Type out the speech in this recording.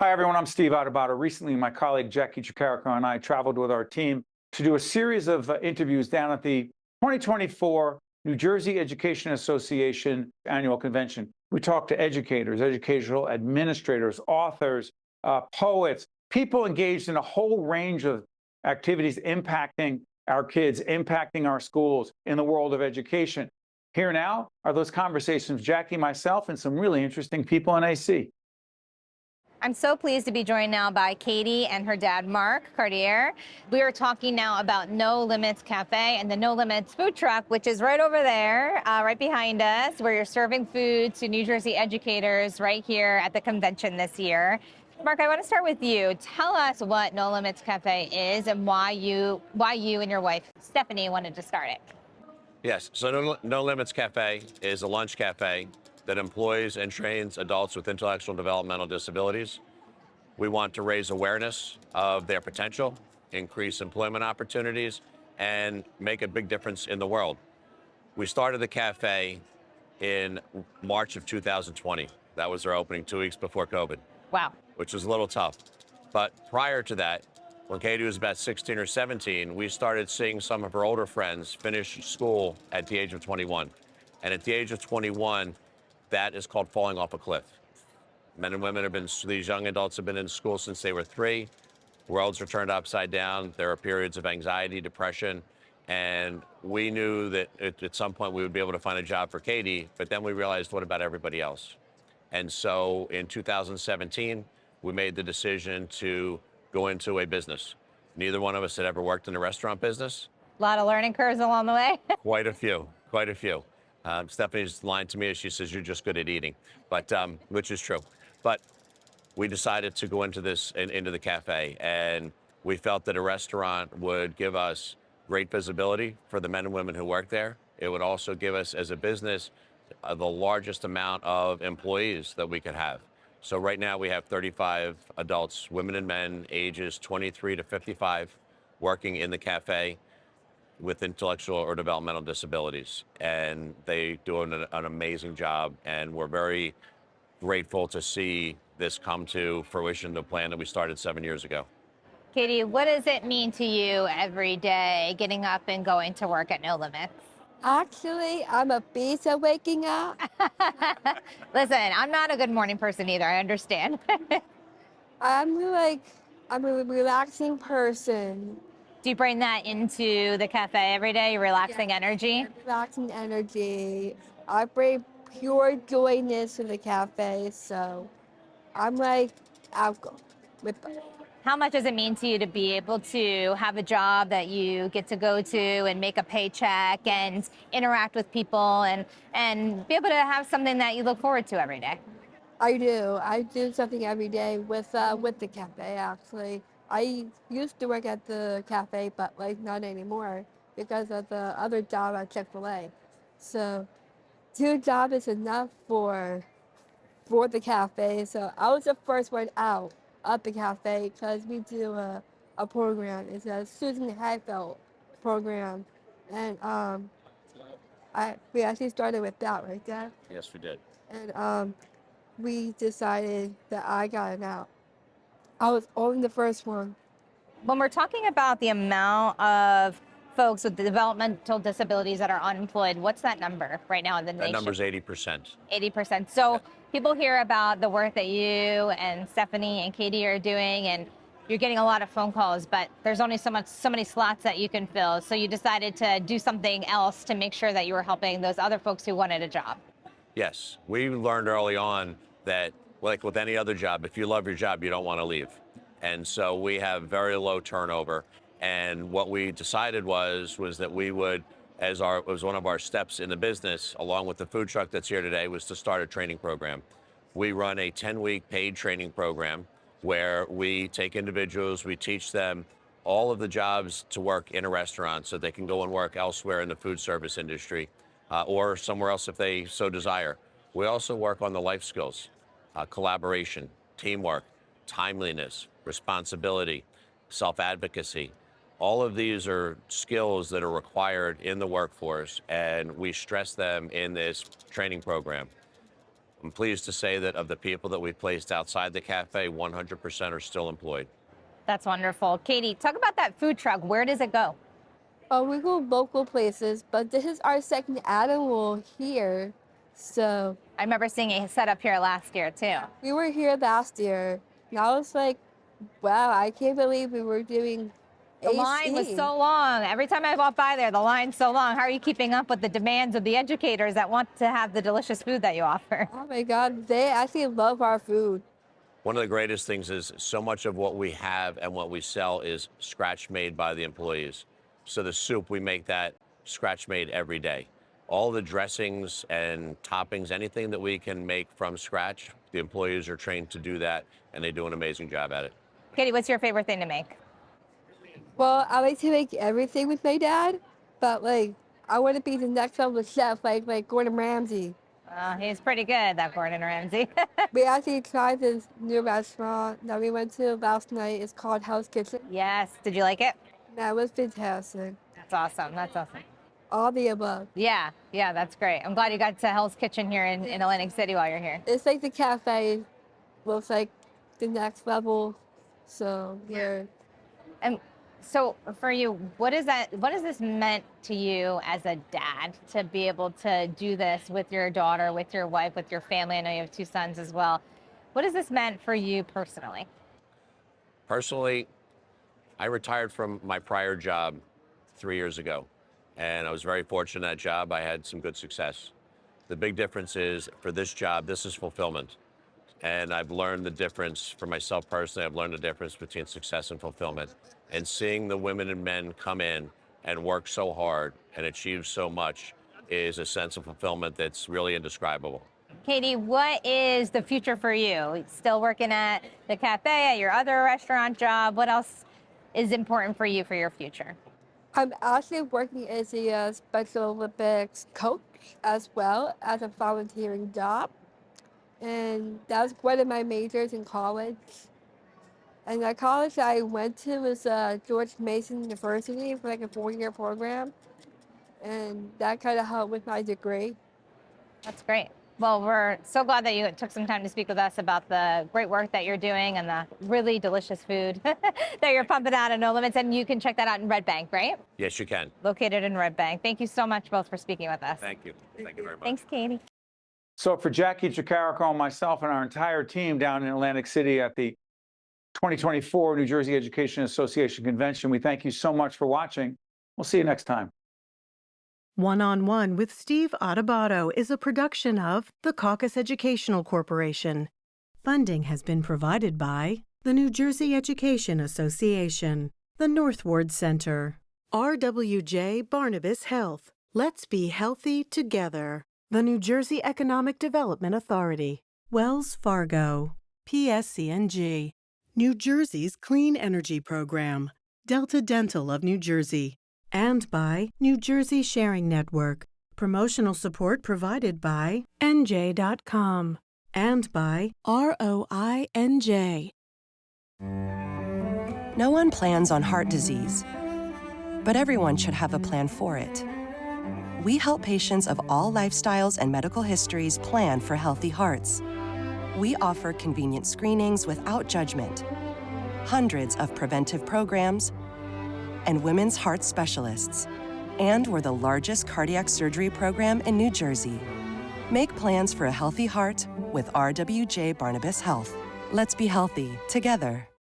Hi, everyone. I'm Steve Adubato. Recently, my colleague Jacqui Tricarico and I traveled with our team to do a series of interviews down at the 2024 New Jersey Education Association annual convention. We talked to educators, educational administrators, authors, poets, people engaged in a whole range of activities impacting our kids, impacting our schools in the world of education. Here now are those conversations, Jacqui, myself, and some really interesting people in AC. I'm so pleased to be joined now by Katie and her dad, Mark Cartier. We are talking now about No Limits Cafe and the No Limits food truck, which is right over there, right behind us, where you're serving food to New Jersey educators right here at the convention this year. Mark, I want to start with you. Tell us what No Limits Cafe is and why you and your wife, Stephanie, wanted to start it. Yes, so No Limits Cafe is a lunch cafe that employs and trains adults with intellectual and developmental disabilities. We want to raise awareness of their potential, increase employment opportunities, and make a big difference in the world. We started the cafe in March of 2020. That was our opening 2 weeks before COVID. Wow. Which was a little tough. But prior to that, when Katie was about 16 or 17, we started seeing some of her older friends finish school at the age of 21. And at the age of 21, that is called falling off a cliff. Men and women these young adults have been in school since they were 3. Worlds are turned upside down. There are periods of anxiety, depression. And we knew that at some point we would be able to find a job for Katie, but then we realized, what about everybody else? And so in 2017, we made the decision to go into a business. Neither one of us had ever worked in a restaurant business. A lot of learning curves along the way. Quite a few. Stephanie's lied to me as she says, you're just good at eating, but which is true. But we decided to go into the cafe, and we felt that a restaurant would give us great visibility for the men and women who work there. It would also give us, as a business, the largest amount of employees that we could have. So right now we have 35 adults, women and men, ages 23 to 55, working in the cafe with intellectual or developmental disabilities. And they do an amazing job. And we're very grateful to see this come to fruition, the plan that we started 7 years ago. Katie, what does it mean to you every day getting up and going to work at No Limits? Actually, I'm a beast at waking up. Listen, I'm not a good morning person either. I understand. I'm a relaxing person. Do you bring that into the cafe every day, relaxing energy? Relaxing energy. I bring pure joyness to the cafe, so I'm like alcohol. How much does it mean to you to be able to have a job that you get to go to and make a paycheck and interact with people and be able to have something that you look forward to every day? I do. I do something every day with the cafe, actually. I used to work at the cafe, but like not anymore because of the other job at Chick-fil-A. So 2 jobs is enough for the cafe. So I was the first one out of the cafe because we do a program. It's a Susan Heifeld program. And we actually started with that, right, Dad? Yes, we did. And we decided that I got it out. I was only the first one. When we're talking about the amount of folks with developmental disabilities that are unemployed, what's that number right now in the nation? That number's 80%. 80%. So people hear about the work that you and Stephanie and Katie are doing, and you're getting a lot of phone calls, but there's only so many slots that you can fill. So you decided to do something else to make sure that you were helping those other folks who wanted a job. Yes, we learned early on that, like with any other job, if you love your job, you don't want to leave. And so we have very low turnover. And what we decided was that we would, as one of our steps in the business, along with the food truck that's here today, was to start a training program. We run a 10-week paid training program where we take individuals, we teach them all of the jobs to work in a restaurant so they can go and work elsewhere in the food service industry or somewhere else if they so desire. We also work on the life skills, collaboration, teamwork, timeliness, responsibility, self-advocacy. All of these are skills that are required in the workforce, and we stress them in this training program. I'm pleased to say that of the people that we placed outside the cafe, 100% are still employed. That's wonderful. Katie, talk about that food truck. Where does it go? We go local places, but this is our second annual here. So I remember seeing it set up here last year too. we were here last year, and I was like, wow, I can't believe we were doing The line was AC. so long. Every time I walk by there, the line's so long. How are you keeping up with the demands of the educators that want to have the delicious food that you offer? Oh my God, they actually love our food. One of the greatest things is so much of what we have and what we sell is scratch made by the employees. So the soup, we make that scratch made every day. All the dressings and toppings, anything that we can make from scratch, the employees are trained to do that, and they do an amazing job at it. Katie, what's your favorite thing to make? Well, I like to make everything with my dad, but like I want to be the next level chef, like Gordon Ramsay. He's pretty good, that Gordon Ramsay. We actually tried this new restaurant that we went to last night. It's called Hell's Kitchen. Yes. Did you like it? That was fantastic. That's awesome. That's awesome. All the above. Yeah, that's great. I'm glad you got to Hell's Kitchen here in Atlantic City while you're here. It's like the cafe looks like the next level. So we're And so for you, what has this meant to you as a dad to be able to do this with your daughter, with your wife, with your family? I know you have 2 sons as well. What has this meant for you personally? Personally, I retired from my prior job 3 years ago, and I was very fortunate in that job. I had some good success. The big difference is for this job, this is fulfillment. And I've learned the difference for myself personally. I've learned the difference between success and fulfillment. And seeing the women and men come in and work so hard and achieve so much is a sense of fulfillment that's really indescribable. Katie, what is the future for you? Still working at the cafe, at your other restaurant job? What else is important for you for your future? I'm actually working as a Special Olympics coach as well as a volunteering job. And that was one of my majors in college. And the college I went to was George Mason University for like a 4-year program. And that kind of helped with my degree. That's great. Well, we're so glad that you took some time to speak with us about the great work that you're doing and the really delicious food that you're pumping out at No Limits. And you can check that out in Red Bank, right? Yes, you can. Located in Red Bank. Thank you so much both for speaking with us. Thank you. Thank you very much. Thanks, Katie. So for Jacqui, Tricarico, and myself and our entire team down in Atlantic City at the 2024 New Jersey Education Association Convention, we thank you so much for watching. We'll see you next time. One-on-One with Steve Adubato is a production of the Caucus Educational Corporation. Funding has been provided by the New Jersey Education Association, the Northward Center, RWJ Barnabas Health. Let's be healthy together. The New Jersey Economic Development Authority, Wells Fargo, PSC&G, New Jersey's Clean Energy Program, Delta Dental of New Jersey, and by New Jersey Sharing Network. Promotional support provided by NJ.com and by ROINJ. No one plans on heart disease, but everyone should have a plan for it. We help patients of all lifestyles and medical histories plan for healthy hearts. We offer convenient screenings without judgment, hundreds of preventive programs, and women's heart specialists. And we're the largest cardiac surgery program in New Jersey. Make plans for a healthy heart with RWJ Barnabas Health. Let's be healthy together.